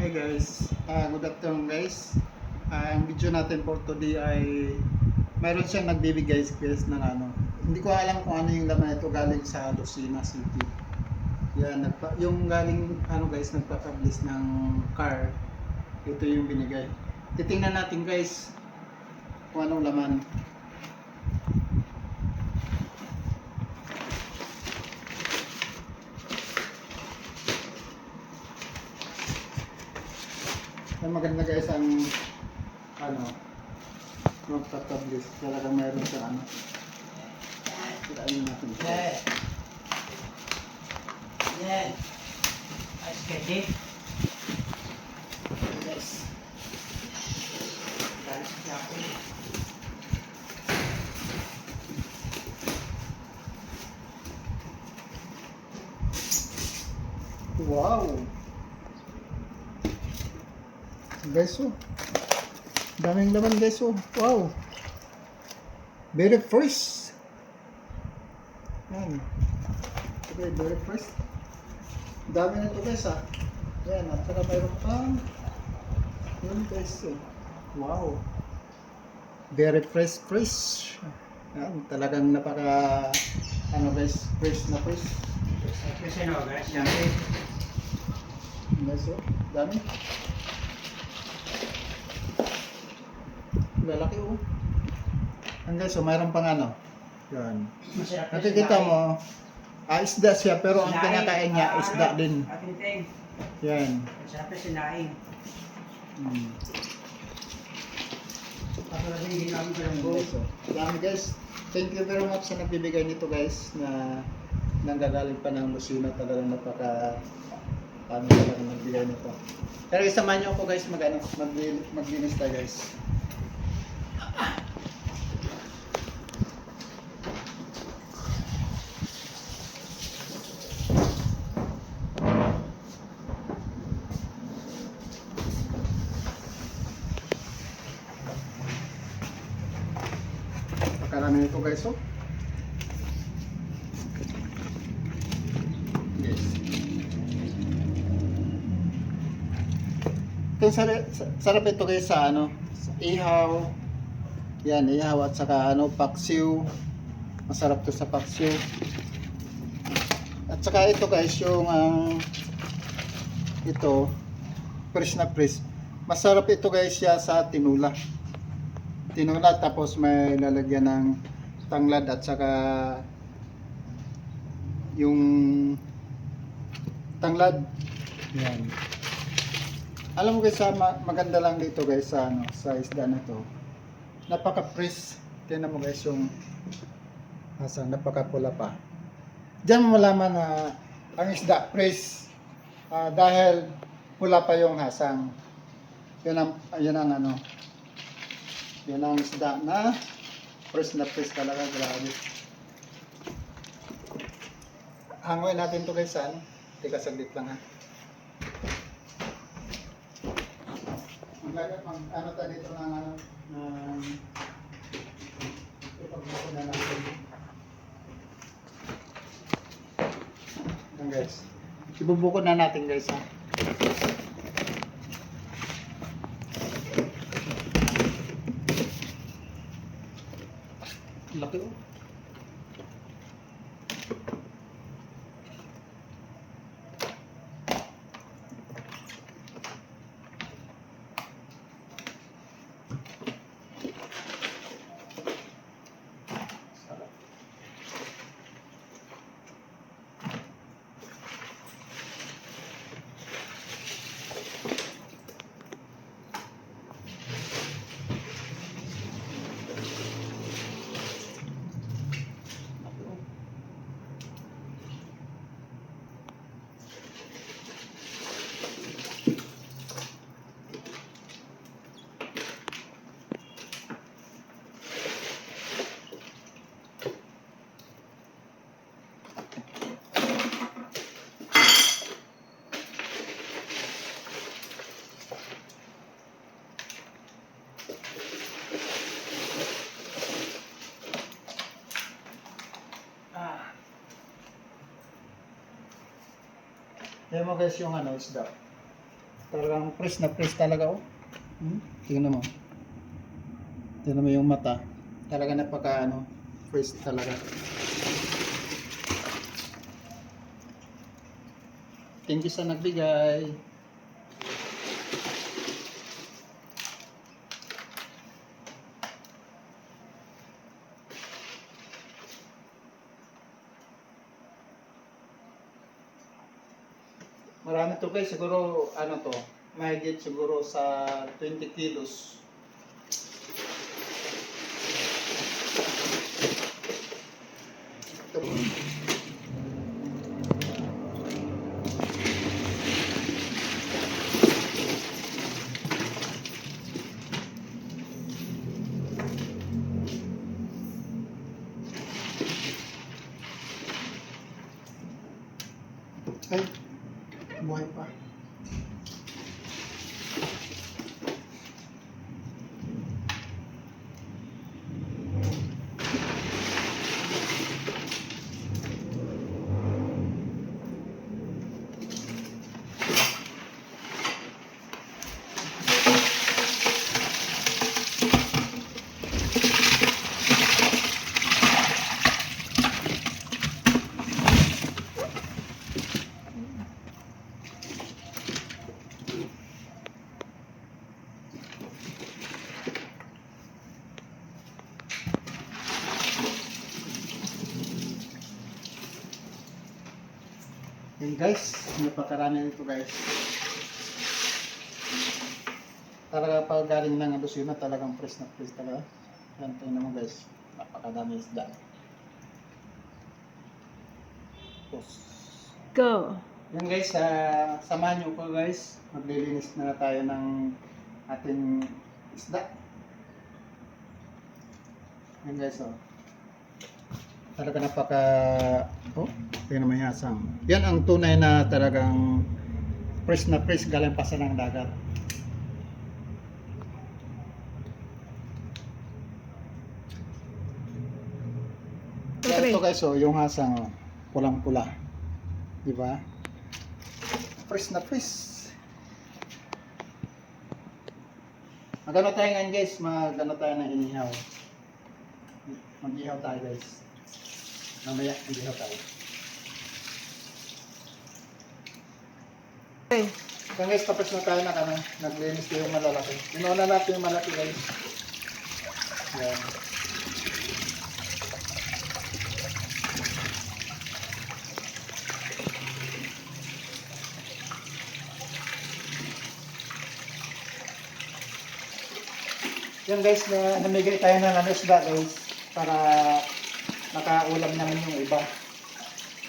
Hey guys, good afternoon guys. Ang video natin for today ay mayroon siyang nagbibigay guys ng ano. Hindi ko alam kung ano yung laman ito, galing sa Lucena City. Yan, yung galing ano guys, nagpa-publish ng car. Ito yung binigay. Titingnan natin guys kung anong laman. Ang maganda guys ang ano, magpa-publish. Talagang mayroon sa ano. Kirain natin. Yeah. Ice candy. Guys. Galis siya ako. Wow! Guys, oh. Daming laman guys, oh. Wow! Very fresh. Yan. Okay, very fresh. Dami nito guys, ah. Yan, at saka mayroon pang yun guys, oh. Wow! Very fresh. Yan, talagang napaka ano guys, fresh na fresh. Kasi no, guys. Yan. Guys, oh. Dami. Lalaki, oh. Yan guys, so mayroon pang ano. Yan. Masarap Nakikita mo, isda siya pero ang kinakain niya isda din. Ating. Yan. Masarap na sinaing. Hmm. Ako na din ginamit ko ng Guys, oh. Dami guys. Thank you very much sa nagbibigay nito guys na nanggagaling pa ng Lucena. Talagang napaka ano talagang nagbigay nito. Pero isamahan niyo ako guys maglinis tayo guys. Karami nito guys, oh. Yes. Ito sarap ito guys sa ano, sa ihaw. Yan, ihaw at saka ano, paksiw. Masarap to sa paksiw. At saka ito guys, yung ito, fresh na fresh. Masarap ito guys siya sa tinula. Tinula tapos may lalagyan ng tanglad at saka yung tanglad. Yan. Alam mo guys, maganda lang dito guys sa ano, sa isda na to. Napaka-fresh. Tingnan mo guys yung hasang, napaka-pula pa. Diyan mo malaman na ang isda fresh dahil pula pa yung hasang. Yan ang ano. Yan ang isda na fresh talaga, grabe. Hangoy natin to guys, ano? Teka, saglit lang ha. Ano tayo dito ng ano, ipagbuko na natin. Yan guys. Ibubuko na natin guys ha. Laki, oh. Yan mo guys yung ano, isda. Talagang fresh na fresh talaga oh. Tingnan mo. Tingnan mo yung mata. Talaga napaka ano, fresh talaga. Thank you sa nagbigay. Marami to guys, siguro ano to, mahigit siguro sa 20 kilos. Ito. Ay, buhay pa. Yun guys, napakarami nito guys. Talaga pag galing ng Alusina, talagang fresh na fresh talaga. Yan, tingnan mo guys, napakadami isda. Tapos, Go. yan guys, samahan nyo ko guys. Maglilinis na tayo ng ating isda. Yan guys, oh. Talaga napaka, oh, tingnan mo yung asang. Yan ang tunay na talagang fresh na fresh galing pa sa ng dagat. Yan ito guys, oh, yung hasang, oh, pulang-pula. Di ba? Fresh na fresh. Magano tayo ngayon guys, magano tayo ng inihaw. Mag-ihaw tayo guys. Mamaya, mag-ihaw tayo. Okay. So guys, tapos na tayo na kami. Naglinis ko yung malalaki. Inuuna natin yung malaki guys. Yan. Yan guys, namigay tayo ng isda guys para nakaulam naman yung iba.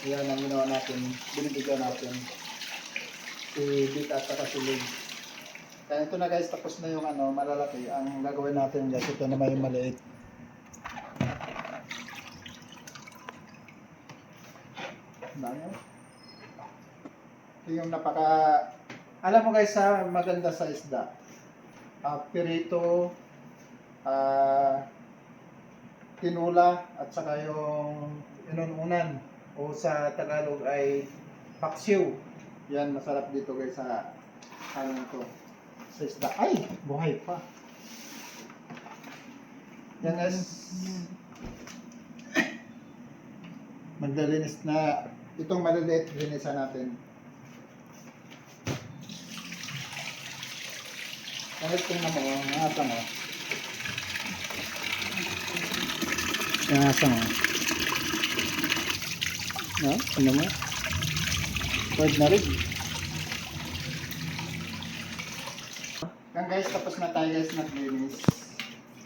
Yan ang ginawa natin, binibigyan natin si Bit at saka si Lig. Kaya ito na guys, tapos na yung ano, malalaki. Ang gagawin natin guys, ito naman yung maliit. Dami. Ito yung napaka, alam mo guys sa maganda sa isda. Pirito, tinula at saka yung inununan o sa Tagalog ay paksiw. Yan masarap dito guys sa ano to sa isda. Ay, buhay pa. Yan guys. Maglilinis na itong maliliit linisan natin. Kahit tingnan mo, ang asa mo. Ang asa mo. No? Tingnan mo. Pwede na rin. Yan guys, tapos na tayo guys naglinis.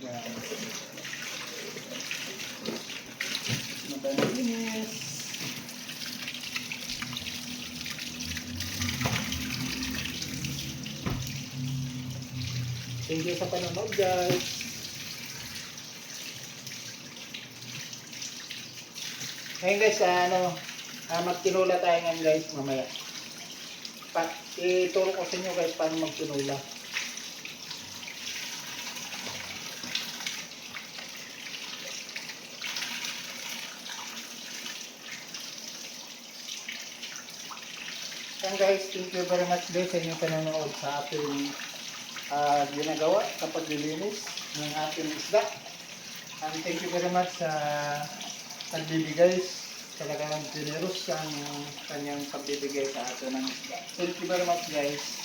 Yan. Tapos na tayo naglinis. Thank you sa panonood guys. Ngayon guys, magtinula tayo ngayon guys mamaya. Ituro ko sa inyo guys paano magtinula. Yan guys, thank you very much guys sa inyong panonood sa ating ginagawa sa paglilinis ng ating isda. And thank you very much sa pagbibigay. Talagang generous ang kanyang pagbibigay sa atin ng isda. Thank you very much guys.